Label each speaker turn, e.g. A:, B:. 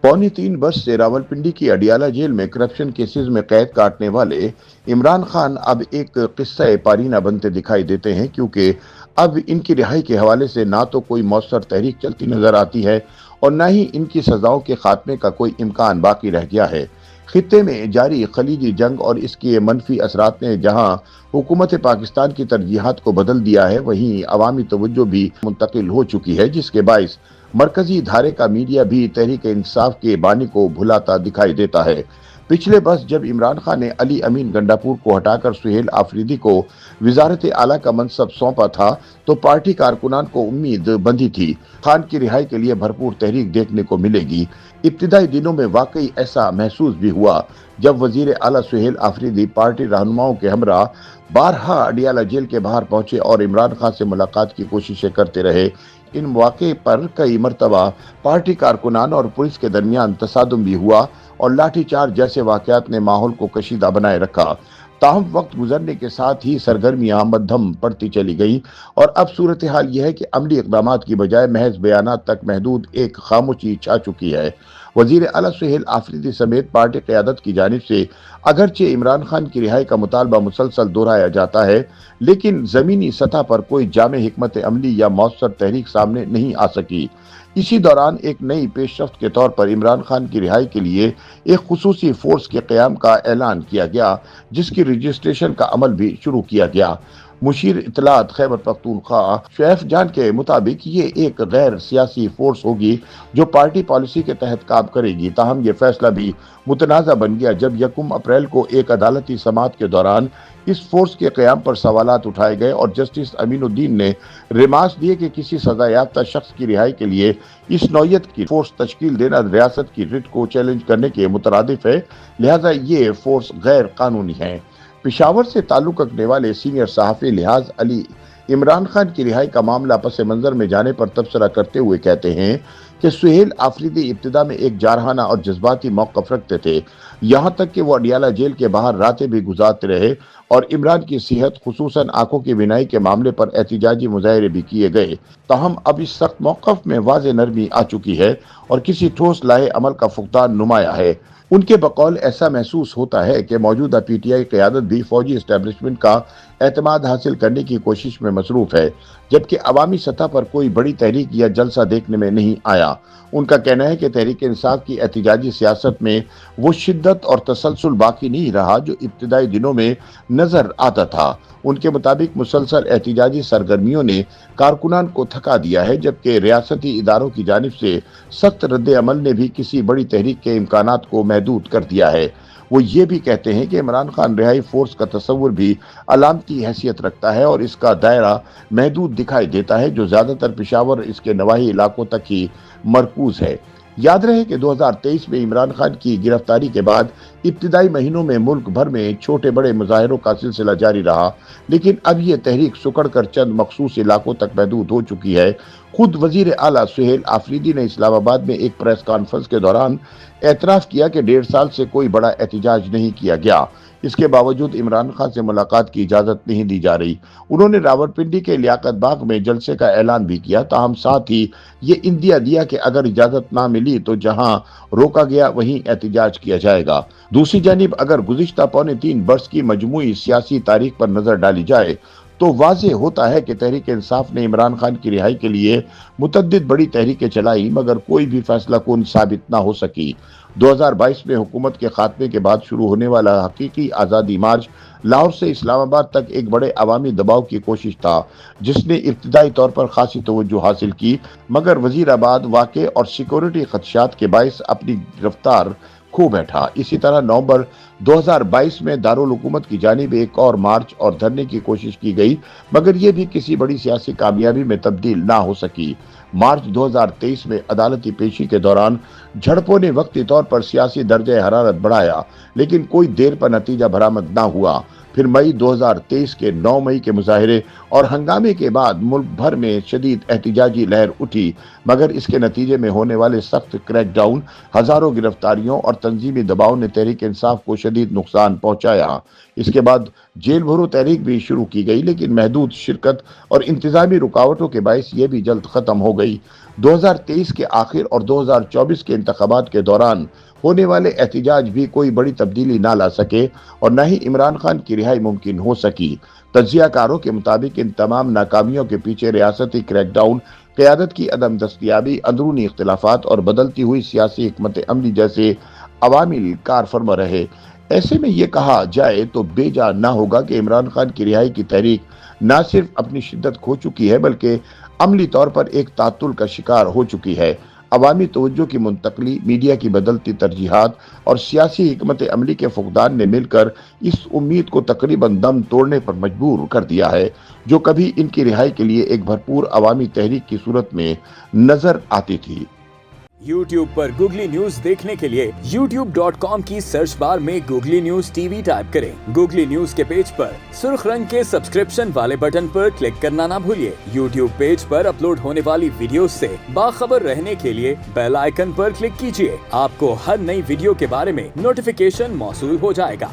A: पौने 3 वर्ष से रावलपिंडी की अडियाला जेल में करप्शन केसेस में कैद काटने वाले इमरान खान अब एक किस्सा पारीना बनते दिखाई देते हैं, क्योंकि अब इनकी रिहाई के हवाले से ना तो कोई मौसर तहरीक चलती नजर आती है और ना ही इनकी सजाओं के खात्मे का कोई इम्कान बाकी रह गया है। खित्ते में जारी खलीजी जंग और इसके मनफी असरात ने जहां हुकूमत पाकिस्तान की तरजीहात को बदल दिया है, वहीं अवामी तवज्जो भी मुंतकिल हो चुकी है, जिसके बाइस मरकजी धारे का मीडिया भी तहरीक इंसाफ के बानी को भुलाता दिखाई देता है। पिछले बरस जब इमरान खान ने अली अमीन गंडापुर को हटाकर सुहेल आफरीदी को वजारत आला का मनसब सौंपा था, तो पार्टी कारकुनान को उम्मीद बंधी थी खान की रिहाई के लिए भरपूर तहरीक देखने को मिलेगी। इब्तिदाई दिनों में वाकई ऐसा महसूस भी हुआ, जब वजीर आला सुहेल आफरीदी पार्टी रहनुमाओं के हमरा बारहा अडियाला जेल के बाहर पहुंचे और इमरान खान से मुलाकात की कोशिशें करते रहे। इन मौके पर कई मरतबा पार्टी कारकुनान और पुलिस के दरमियान तसादुम भी हुआ और लाठीचार्ज जैसे वाकयात ने माहौल को कशीदा बनाए रखा। ताहम वक्त गुजरने के साथ ही सरगर्मियां मद्धम पड़ती चली गई और अब सूरत हाल यह है कि अमली इकदाम की बजाय महज बयानात तक महदूद एक खामोशी छा चुकी है। वजीर आला सुहेल आफरीदी समेत पार्टी क़यादत की जानिब से अगरचे इमरान खान की रिहाई का मुतालबा मुसलसल दोहराया जाता है, लेकिन जमीनी सतह पर कोई जामे हिकमत अमली या मौसर तहरीक सामने नहीं आ सकी। इसी दौरान एक नई पेशरफ्त के तौर पर इमरान खान की रिहाई के लिए एक खुसूसी फोर्स के क़याम का ऐलान किया गया, जिसकी रजिस्ट्रेशन का अमल भी शुरू किया गया। मुशीर इत्तलात खैबर पख्तूनख्वा शुएब जान के मुताबिक ये एक गैर सियासी फोर्स होगी जो पार्टी पॉलिसी के तहत काम करेगी। ताहम ये फैसला भी मुतनाज़ा बन गया जब 1 अप्रैल को एक अदालती समाअत के दौरान इस फोर्स के क़याम पर सवालात उठाए गए और जस्टिस अमीनुद्दीन ने रिमार्क्स दिए कि किसी सजा याफ्ता शख्स की रिहाई के लिए इस नौयत की फोर्स तश्कील देना रियासत की रिट को चैलेंज करने के मुतरादिफ है, लिहाजा ये फोर्स गैर कानूनी है। पेशावर से ताल्लुक रखने वाले सीनियर सहाफ़ी लिहाज अली इमरान खान की रिहाई का मामला पस मंजर में जाने पर तबसरा करते हुए कहते हैं कि सुहेल आफरीदी इब्तिदा में एक जारहाना और जज्बाती मौक़िफ़ रखते थे, यहाँ तक कि वो अडियाला जेल के बाहर रातें भी गुजारते रहे और इमरान की सेहत खुसूसन आंखों की बिनाई के मामले पर एहतिजाजी मुजाहरे भी किए गए। ताहम अब इस सख्त मौक़िफ़ में वाज़े नरमी आ चुकी है और किसी ठोस लाहे अमल का फुकदान नुमाया है। उनके बकौल ऐसा महसूस होता है कि मौजूदा पीटीआई क़यादत भी फौजी एस्टेब्लिशमेंट का एतमाद हासिल करने की कोशिश में मसरूफ़ है, जबकि अवामी सतह पर कोई बड़ी तहरीक या जलसा देखने में नहीं आया। उनका कहना है कि तहरीक इंसाफ की एहतिजाजी सियासत में वो शिद्दत और तसलसल बाकी नहीं रहा जो इब्तिदाई दिनों में नजर आता था। उनके मुताबिक मुसलसल एहतिजाजी सरगर्मियों ने कारकुनान को थका दिया है, जबकि रियासती इदारों की जानिब से सख्त रद्द अमल ने भी किसी बड़ी तहरीक के इम्कानात को महदूद कर दिया है। वो ये भी कहते हैं कि इमरान खान रिहाई फोर्स का तस्वुर भी अलामती हैसियत रखता है और इसका दायरा महदूद दिखाई देता है, जो ज़्यादातर पेशावर इसके नवाही इलाकों तक ही मरकूज है। याद रहे कि 2023 में इमरान खान की गिरफ्तारी के बाद इब्तिदाई महीनों में मुल्क भर में छोटे बड़े मुजाहिरों का सिलसिला जारी रहा, लेकिन अब यह तहरीक सुकड़ कर चंद मखसूस इलाकों तक महदूद हो चुकी है। खुद वजीर आला सुहेल आफरीदी ने इस्लामाबाद में एक प्रेस कॉन्फ्रेंस के दौरान एतराफ़ किया कि 1.5 साल से कोई बड़ा एहतिजाज नहीं किया गया। इसके बावजूद इमरान खान से मुलाकात की इजाज़त नहीं दी जा रही। उन्होंने रावलपिंडी के लियाकत बाग में जलसे का ऐलान भी किया, ताहम साथ ही ये इंदिया दिया कि अगर इजाज़त ना मिली तो जहां रोका गया वहीं एहतिजाज किया जाएगा। दूसरी जानिब अगर गुज़िश्ता पौने 3 वर्ष की मजमूई सियासी तारीख पर नज़र डाली जाए तो वाज़े होता है कि तहरीक इंसाफ ने इमरान खान की रिहाई के लिए मुतअद्दिद बड़ी तहरीकें चलाई, मगर कोई भी फैसला कुन साबित ना हो सकी। 2022 में हुकूमत के खात्मे के बाद शुरू होने वाला हकीकी आज़ादी मार्च लाहौर से इस्लामाबाद तक एक बड़े अवामी दबाव की कोशिश था, जिसने इब्तिदाई तौर पर खासी तवज्जो हासिल की, मगर वजीराबाद वाक़े और सिक्योरिटी खदशात के बाइस अपनी गिरफ्तार खो बैठा। इसी तरह नवंबर 2022 में दारुल हुकूमत की जानिब एक और मार्च और धरने की कोशिश की गई, मगर ये भी किसी बड़ी सियासी कामयाबी में तब्दील ना हो सकी। मार्च 2023 में अदालती पेशी के दौरान झड़पों ने वक्ती तौर पर सियासी दर्जे हरारत बढ़ाया, लेकिन कोई देर पर नतीजा बरामद ना हुआ। फिर मई 2023 के 9 मई के मुजाहिरे और हंगामे के बाद मुल्क भर में शदीद एहतिजाजी लहर उठी, मगर इसके नतीजे में होने वाले सख्त क्रैकडाउन, हजारों गिरफ्तारियों और तंजीमी दबाव ने तहरीक इंसाफ को शदीद नुकसान पहुंचाया। इसके बाद जेल भरो तहरीक भी शुरू की गई, लेकिन महदूद शिरकत और इंतजामी रुकावटों के बायस ये भी जल्द खत्म हो गई। 2023 के आखिर और 2024 के इंतखाबात के दौरान होने वाले एहतजाज भी कोई बड़ी तब्दीली ना ला सके और न ही इमरान खान की रिहाई मुमकिन हो सकी। तज्जियाकारों के मुताबिक इन तमाम नाकामियों के पीछे रियासती क्रैकडाउन, क़यादत की अदम दस्तयाबी, अंदरूनी इख्तिलाफात और बदलती हुई सियासी हिकमत अमली जैसे अवामिल कार फरमा रहे। ऐसे में ये कहा जाए तो बेजा ना होगा कि इमरान खान की रिहाई की तहरीक न सिर्फ अपनी शिद्दत खो चुकी है बल्कि अमली तौर पर एक तातुल का शिकार हो चुकी है। अवामी तवज्जो की मुंतकली, मीडिया की बदलती तरजीहात और सियासी हिकमत अमली के फुकदान ने मिलकर इस उम्मीद को तकरीबन दम तोड़ने पर मजबूर कर दिया है, जो कभी इनकी रिहाई के लिए एक भरपूर अवामी तहरीक की सूरत में नजर आती थी।
B: YouTube पर गूगली न्यूज देखने के लिए youtube.com की सर्च बार में गूगली न्यूज टीवी टाइप करें। गूगली न्यूज के पेज पर सुर्ख रंग के सब्सक्रिप्शन वाले बटन पर क्लिक करना ना भूलिए। YouTube पेज पर अपलोड होने वाली वीडियोस से बाखबर रहने के लिए बेल आइकन पर क्लिक कीजिए। आपको हर नई वीडियो के बारे में नोटिफिकेशन मौसूल हो जाएगा।